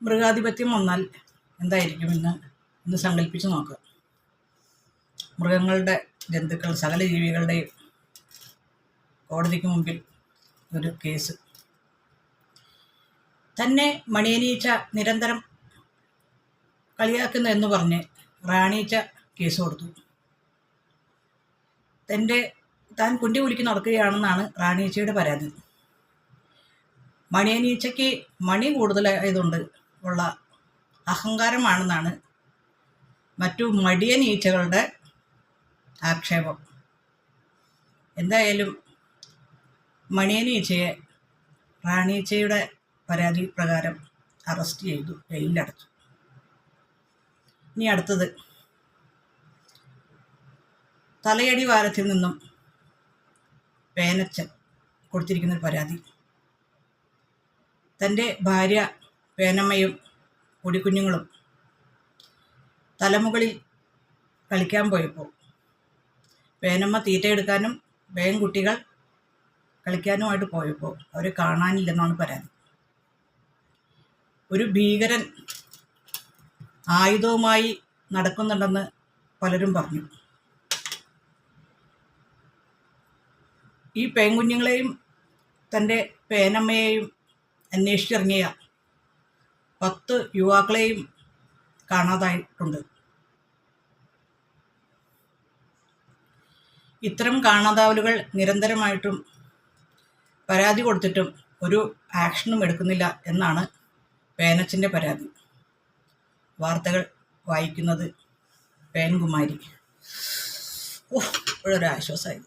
മൃഗാധിപത്യം വന്നാൽ എന്തായിരിക്കും ഇന്ന് സങ്കല്പിച്ച് നോക്കുക. മൃഗങ്ങളുടെ, ജന്തുക്കൾ, സകല ജീവികളുടെയും കോടതിക്ക് മുമ്പിൽ ഒരു കേസ്. തന്നെ മണിയനീച്ച നിരന്തരം കളിയാക്കുന്നു എന്ന് പറഞ്ഞ് റാണീച്ച കേസ് കൊടുത്തു. താൻ കുണ്ടി കുലുക്കി നടക്കുകയാണെന്നാണ് റാണീച്ചയുടെ പരാതി. മണിയനീച്ചയ്ക്ക് മണി കൂടുതലായതുകൊണ്ട് ഉള്ള അഹങ്കാരമാണെന്നാണ് മറ്റു മടിയനീച്ചകളുടെ ആക്ഷേപം. എന്തായാലും മണിയനീച്ചയെ റാണീച്ചയുടെ പരാതി പ്രകാരം അറസ്റ്റ് ചെയ്തു, ജയിലിലടച്ചു. ഇനി അടുത്തത്, തലയടി വാരത്തിൽ നിന്നും പേനച്ചൻ കൊടുത്തിരിക്കുന്നൊരു പരാതി. തൻ്റെ ഭാര്യ പേനമ്മയും പൊടിക്കുഞ്ഞുങ്ങളും തലമുകളിൽ കളിക്കാൻ പോയപ്പോൾ പേനമ്മ തീറ്റയെടുക്കാനും കുട്ടികൾ കളിക്കാനുമായിട്ട് പോയപ്പോൾ അവരെ കാണാനില്ലെന്നാണ് പരാതി. ഒരു ഭീകരൻ ആയുധവുമായി നടക്കുന്നുണ്ടെന്ന് പലരും പറഞ്ഞു. ഈ പേൻകുഞ്ഞുങ്ങളെയും തൻ്റെ പേനമ്മയെയും അന്വേഷിച്ചിറങ്ങിയ 10 യുവാക്കളെയും കാണാതായിട്ടുണ്ട്. ഇത്തരം കാണാതാവലുകൾ നിരന്തരമായിട്ടും പരാതി കൊടുത്തിട്ടും ഒരു ആക്ഷനും എടുക്കുന്നില്ല എന്നാണ് പേനച്ചൻ്റെ പരാതി. വാർത്തകൾ വായിക്കുന്നത് പേൻകുമാരി. ഇപ്പോഴൊരാശ്വാസമായി.